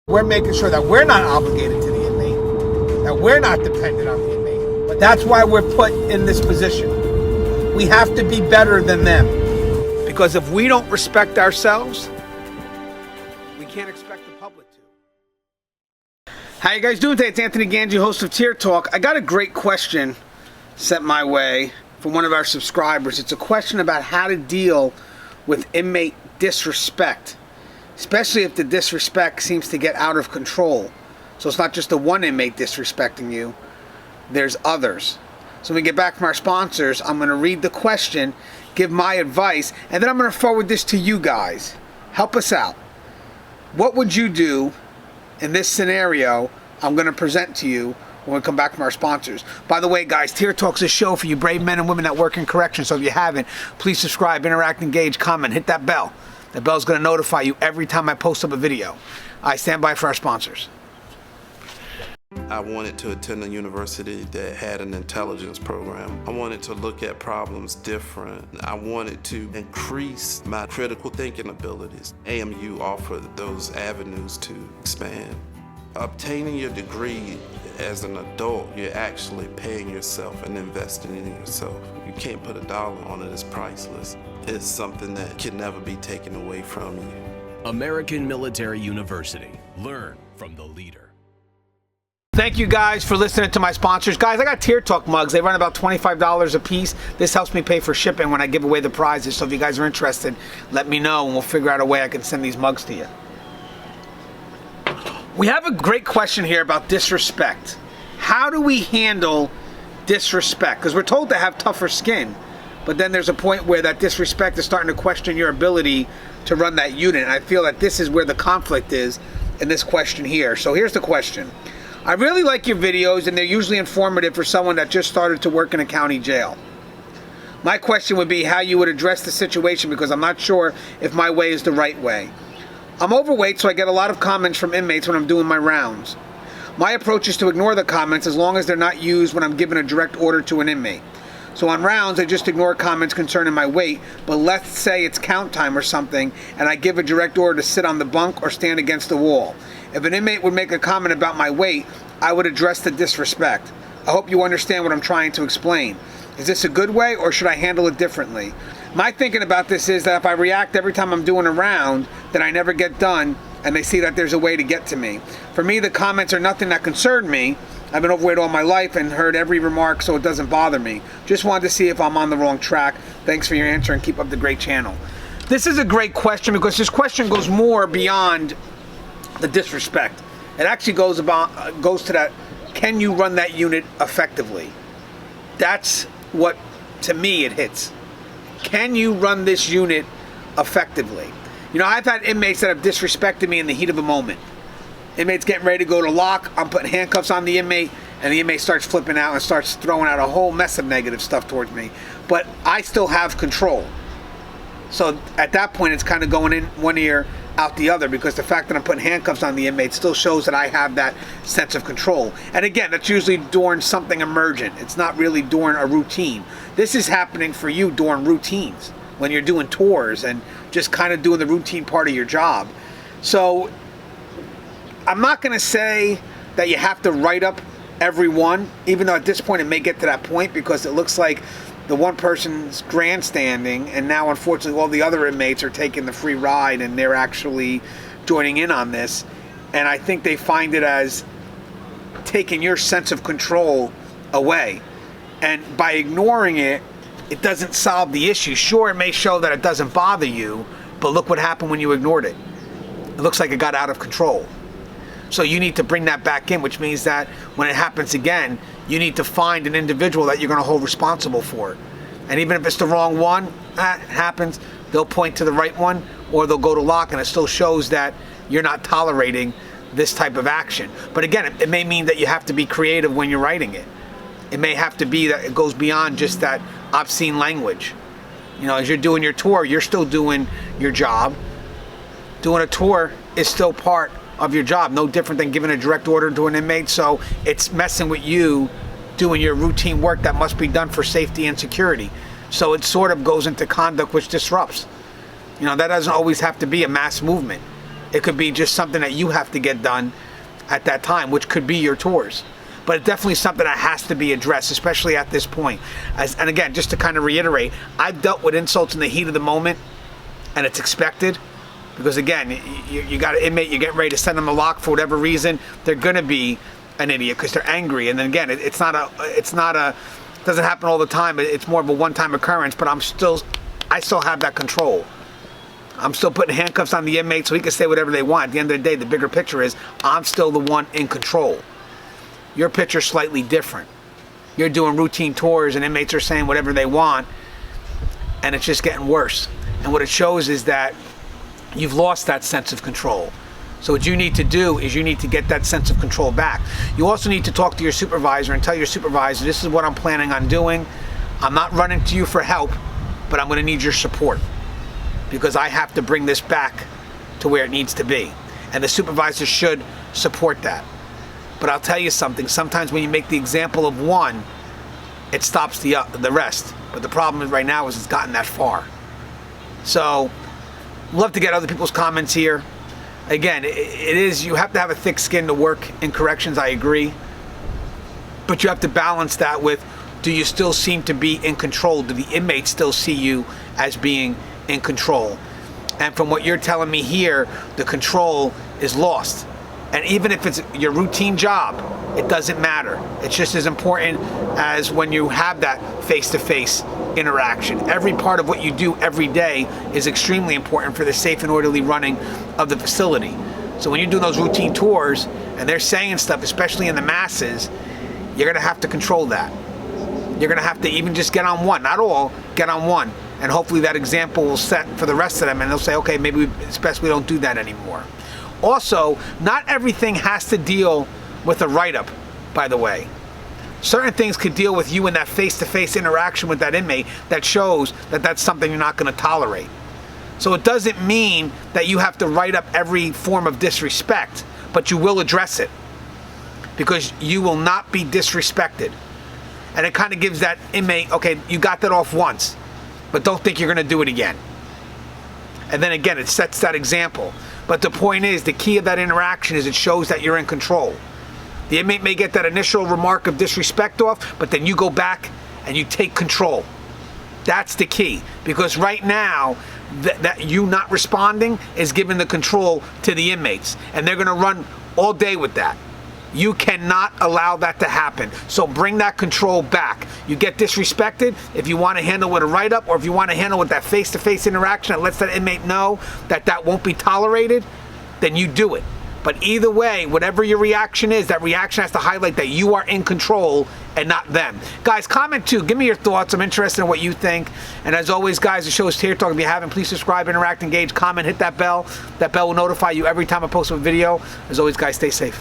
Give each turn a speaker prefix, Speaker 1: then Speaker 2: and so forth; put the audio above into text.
Speaker 1: We're making sure that we're not obligated to the inmate, that we're not dependent on the inmate. But that's why we're put in this position. We have to be better than them. Because if we don't respect ourselves, we can't expect the public to. How you guys doing today? It's Anthony Ganji, host of Tier Talk. I got a great question sent my way from one of our subscribers. It's a question about how to deal with inmate disrespect, especially if the disrespect seems to get out of control. So it's not just the one inmate disrespecting you, there's others. So when we get back from our sponsors, I'm going to read the question, give my advice, and then I'm going to forward this to you guys. Help us out. What would you do in this scenario I'm going to present to you when we come back from our sponsors? By the way, guys, Tier Talk's a show for you brave men and women that work in corrections. So if you haven't, please subscribe, interact, engage, comment, hit that bell. The bell's going to notify you every time I post up a video. I stand by for our sponsors.
Speaker 2: I wanted to attend a university that had an intelligence program. I wanted to look at problems different. I wanted to increase my critical thinking abilities. AMU offered those avenues to expand. Obtaining your degree as an adult, you're actually paying yourself and investing in yourself. You can't put a dollar on it, it's priceless. It's something that can never be taken away from you.
Speaker 3: American Military University. Learn from the leader.
Speaker 1: Thank you guys for listening to my sponsors. Guys, I got Tier Talk mugs. They run about $25 a piece. This helps me pay for shipping when I give away the prizes. So if you guys are interested, let me know and we'll figure out a way I can send these mugs to you. We have a great question here about disrespect. How do we handle disrespect? Because we're told to have tougher skin, but then there's a point where that disrespect is starting to question your ability to run that unit. And I feel that this is where the conflict is in this question here. So here's the question. I really like your videos, and they're usually informative for someone that just started to work in a county jail. My question would be how you would address the situation, because I'm not sure if my way is the right way. I'm overweight, so I get a lot of comments from inmates when I'm doing my rounds. My approach is to ignore the comments as long as they're not used when I'm giving a direct order to an inmate. So on rounds, I just ignore comments concerning my weight, but let's say it's count time or something, and I give a direct order to sit on the bunk or stand against the wall. If an inmate would make a comment about my weight, I would address the disrespect. I hope you understand what I'm trying to explain. Is this a good way, or should I handle it differently? My thinking about this is that if I react every time I'm doing a round, then I never get done, and they see that there's a way to get to me. For me, the comments are nothing that concern me. I've been overweight all my life and heard every remark, so it doesn't bother me. Just wanted to see if I'm on the wrong track. Thanks for your answer and keep up the great channel. This is a great question because this question goes more beyond the disrespect. It actually goes to that, can you run that unit effectively? That's what, to me, it hits. Can you run this unit effectively? You know, I've had inmates that have disrespected me in the heat of a moment. Inmate's getting ready to go to lock, I'm putting handcuffs on the inmate, and the inmate starts flipping out and starts throwing out a whole mess of negative stuff towards me. But I still have control. So at that point, it's kind of going in one ear, out the other, because the fact that I'm putting handcuffs on the inmate still shows that I have that sense of control. And again, that's usually during something emergent. It's not really during a routine. This is happening for you during routines, when you're doing tours and just kind of doing the routine part of your job. So I'm not going to say that you have to write up everyone, even though at this point it may get to that point, because it looks like the one person's grandstanding, and now unfortunately all the other inmates are taking the free ride and they're actually joining in on this. And I think they find it as taking your sense of control away. And by ignoring it, it doesn't solve the issue. Sure, it may show that it doesn't bother you, but look what happened when you ignored it. It looks like it got out of control. So you need to bring that back in, which means that when it happens again, you need to find an individual that you're going to hold responsible for it. And even if it's the wrong one, it happens, they'll point to the right one, or they'll go to lock, and it still shows that you're not tolerating this type of action. But again, it may mean that you have to be creative when you're writing it. It may have to be that it goes beyond just that obscene language. You know, as you're doing your tour, you're still doing your job. Doing a tour is still part of your job, no different than giving a direct order to an inmate. So it's messing with you doing your routine work that must be done for safety and security. So it sort of goes into conduct which disrupts. You know, that doesn't always have to be a mass movement. It could be just something that you have to get done at that time, which could be your tours. But it's definitely something that has to be addressed, especially at this point. And again, just to kind of reiterate, I've dealt with insults in the heat of the moment, and it's expected. Because again, you got an inmate, you get ready to send them a lock for whatever reason, they're going to be an idiot because they're angry. And then again, it doesn't happen all the time. It's more of a one-time occurrence, but I still have that control. I'm still putting handcuffs on the inmate so he can say whatever they want. At the end of the day, the bigger picture is I'm still the one in control. Your picture's slightly different. You're doing routine tours and inmates are saying whatever they want, and it's just getting worse. And what it shows is that you've lost that sense of control. So what you need to do is you need to get that sense of control back. You also need to talk to your supervisor and tell your supervisor, this is what I'm planning on doing. I'm not running to you for help, but I'm going to need your support because I have to bring this back to where it needs to be. And the supervisor should support that. But I'll tell you something, sometimes when you make the example of one, it stops the rest. But the problem is right now is it's gotten that far. So, love to get other people's comments here. Again, it is, you have to have a thick skin to work in corrections, I agree. But you have to balance that with, do you still seem to be in control? Do the inmates still see you as being in control? And from what you're telling me here, the control is lost. And even if it's your routine job, it doesn't matter. It's just as important as when you have that face-to-face interaction. Every part of what you do every day is extremely important for the safe and orderly running of the facility. So when you're doing those routine tours and they're saying stuff, especially in the masses, you're gonna have to control that. You're gonna have to even just get on one, not all, get on one. And hopefully that example will set for the rest of them and they'll say, okay, maybe it's best we don't do that anymore. Also, not everything has to deal with a write-up, by the way. Certain things could deal with you in that face-to-face interaction with that inmate that shows that that's something you're not going to tolerate. So it doesn't mean that you have to write up every form of disrespect, but you will address it because you will not be disrespected. And it kind of gives that inmate, okay, you got that off once, but don't think you're going to do it again. And then again, it sets that example. But the point is, the key of that interaction is it shows that you're in control. The inmate may get that initial remark of disrespect off, but then you go back and you take control. That's the key. Because right now, that you not responding is giving the control to the inmates. And they're going to run all day with that. You cannot allow that to happen. So bring that control back. You get disrespected, if you want to handle with a write-up or if you want to handle with that face-to-face interaction that lets that inmate know that that won't be tolerated, then you do it. But either way, whatever your reaction is, that reaction has to highlight that you are in control and not them. Guys, comment too. Give me your thoughts. I'm interested in what you think. And as always, guys, the show is Tear Talk. If you haven't, please subscribe, interact, engage, comment, hit that bell. That bell will notify you every time I post a video. As always, guys, stay safe.